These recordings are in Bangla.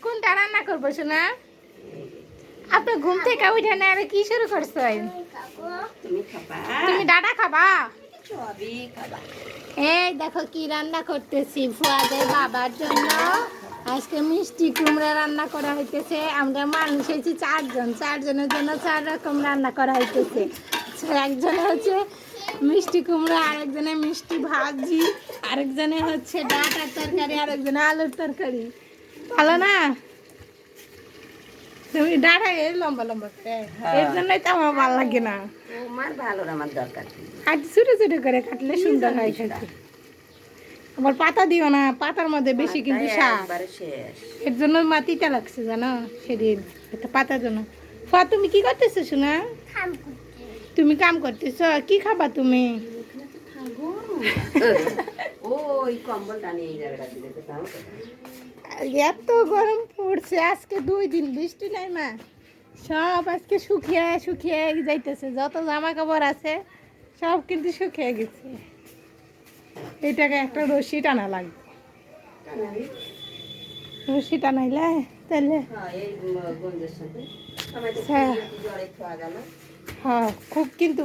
কোনটা রান্না করবো শোনা? আপনি ঘুম থেকে উঠে না আর কি শুরু করছেন? তুমি ডাটা খাবা? এই দেখো কি রান্না করতেছি ফুয়াদের বাবার জন্য। আজকে মিষ্টি কুমড়া রান্না করা হইতেছে। আমরা মানুষ হয়েছি চারজনের জন্য 4 রকম রান্না করা হইতেছে। একজনে হচ্ছে মিষ্টি কুমড়া, আরেকজনে মিষ্টি ভাজি, আরেকজনে হচ্ছে ডাঁটার তরকারি, আরেকজনে আলুর তরকারি। ভালো না? তুমি ডাঁটা লম্বা লম্বা করে, এর জন্যই তো আমার ভালো লাগে না। আমার ভালো আমার দরকার আর ছোট ছোট করে কাটলে সুন্দর হয় খেতে। আবার পাতা দিও না, পাতার মধ্যে বেশি কিন্তু স্বাদ। এর জন্য মাটিটা লাগছে জানো সেদিন, একটা পাতার জন্য। তুমি কি করতেছো শোনা? তুমি কাম করতেছো? কি খাবা তুমি? ওই কম্বলটা নিয়ে এই জায়গাটা দিলে তো তাও এত গরম পড়ছে আজকে 2 দিন বৃষ্টি নাই মা। সব আজকে শুকিয়ে শুকিয়ে যাইতেছে, যত জামা কাপড় আছে সব কিন্তু শুকিয়ে গেছে। এটাকে একটা রশি টানা লাগবে, রশি টানাইলে তাহলে হ্যাঁ। খুব কিন্তু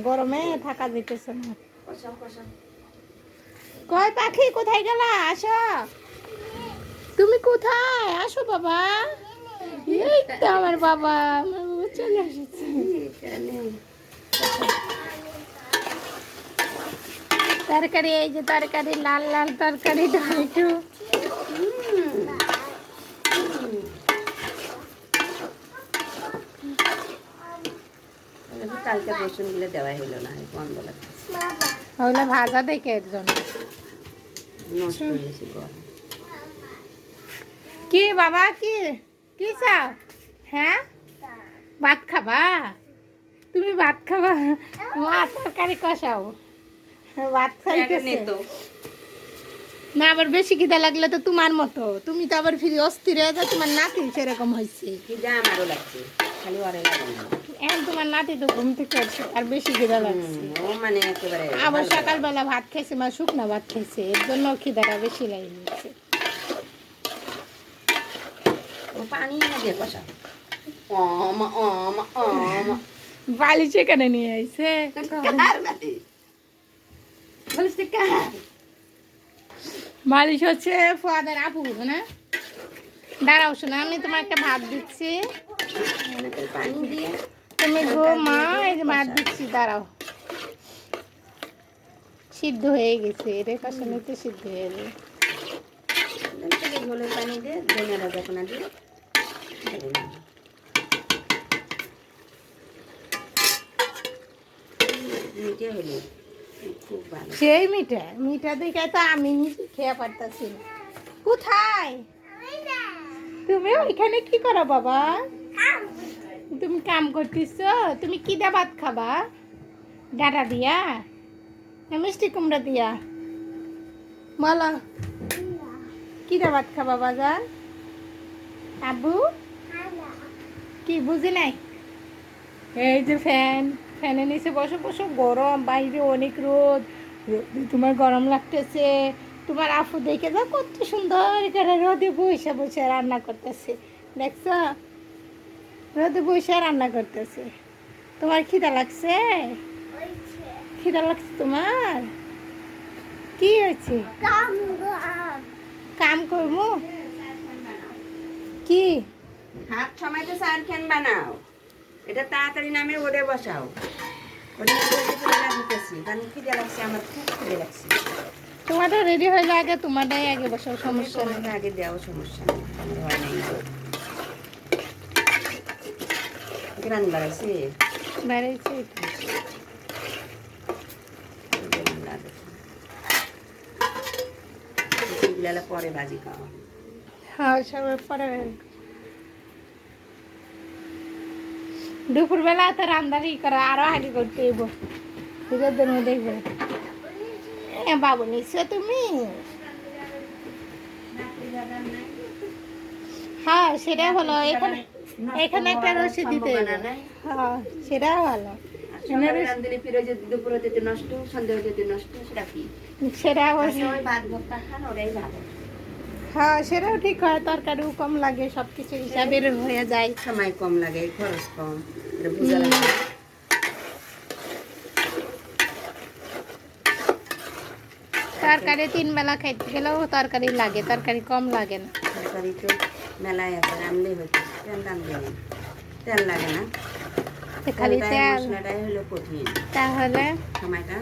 গরমে থাকা যেতেছে না। কয় পাখি কোথায় গেলা? আসো, তুমি কোথায়? আসো বাবা। এই তো আমার বাবা, আমার বাবা চলে এসেছে। তরকারি, এই যে তরকারি, লাল লাল তরকারি, টমেটো। কালকে রসুন গুলো দেওয়া হলো না, বন্ধ লাগছে। ওগুলো ভাজা দেখে এর জন্য নষ্ট হয়েছে গরম। কি বাবা, কি কি চাও? হ্যাঁ, ভাত খাবা? তুমি ভাত খাবা? মা তরকারি কষাও, ভাত খাইতেছে না। আবার বেশি খিদা লাগলে তো তোমার মতো, তুমি তো আবার ফিরে অস্থির হয়ে যাও। তোমার নাতি সেরকম হয়েছে। খিদা আমারও লাগছে, খালি ওরে লাগে না। এখন তোমার নাতি তো ঘুম থেকে আসছে আর বেশি খিদা লাগছে। ও মানে একেবারে আবার সকালবেলা ভাত খাইছে, মা শুকনা ভাত খাইছে, এর জন্য খিদাটা বেশি লাগে নিচ্ছে। ও পানি না দিয়ে কষা বালি সেখানে নিয়ে আইছে। মালিশ হচ্ছে ফুয়াদের আপু না? দাঁড়াও শোনা, আমি তোমার একটা ভাত দিচ্ছি, পানি দিয়ে তুমি গো মা, এই যে ভাত দিচ্ছি, দাঁড়াও। সিদ্ধ হয়ে গেছে, এটা কষানিতে সিদ্ধ হয়ে যাবে। ঝোলের পানি দিয়ে ধনে রাখা দিয়ে মিটে হলো খুব ভালো। সেই মিঠা দেখে তো আমি নিজে খেয়ে পারতাছি না। কোথায় তুমি? ওইখানে কি করো বাবা? তুমি কাম করতেছ? তুমি কি দা ভাত খাবা? ডাটা দিয়া না মিষ্টি কুমড়া দিয়া? বলো কি দা ভাত খাবা বাজার? আব্বু কি বুঝি নাই। এই যে ফ্যানের নিচে বসে বসে, গরম বাইরে অনেক রোদ, তোমার গরম লাগতেছে। তোমার আপু দেখে যাও কত সুন্দর করে রোদে বসে বসে রান্না করতেছে, দেখছ? রোদে বসে রান্না করতেছে। তোমার খিদা লাগছে? খিদা লাগছে তোমার? কি হয়েছে? কাম করবো কি? হাত সময়তে চার খেন বানাও, এটা তাড়াতাড়ি নামে ওরে বসাও। খিদে লাগছে, আমার খুব খিদে লাগছে। তোমারটা রেডি হয়ে যায় আগে, তোমারটাই আগে বসাও, সমস্যা নেই। আগে দেওয়া সমস্যা নেই, আমার হয় নাই। গ্রান বাড়াইছে বেড়েছে পরে ভাজি খাওয়া। হ্যাঁ, সবার পরে দুপুরবেলা তো রান্দারি করা আরো আগে করতে হইব। দেখবে বাবু নিশ্চয় তুমি। হ্যাঁ সেটা ভালো, এখানে এখানে একটা রসি দিতে হবে। হ্যাঁ সেটাও ভালো। দুপুরে যদি নষ্ট, সন্ধ্যা যদি নষ্ট, সেটা কি? সেটা ভাত ভর্তা খান, ওরাই ভালো। হ্যাঁ সেটাও ঠিক হয়, তরকারিও কম লাগে, সব কিছু হিসাবের হয়ে যায়। সময় কম লাগে, খরচ কম, এটা বুঝা লাগে। তরকারি 3 বেলা খাইতে গেলেও তরকারি লাগে, তরকারি কম লাগে না। তরকারিতে মেলায় আছে রান্নলে হচ্ছে, তেল রান্নলে না, তেল লাগে না, খালি তেলটাই তেল, মশলাটাই হলো কঠিন, তাহলে সময়টা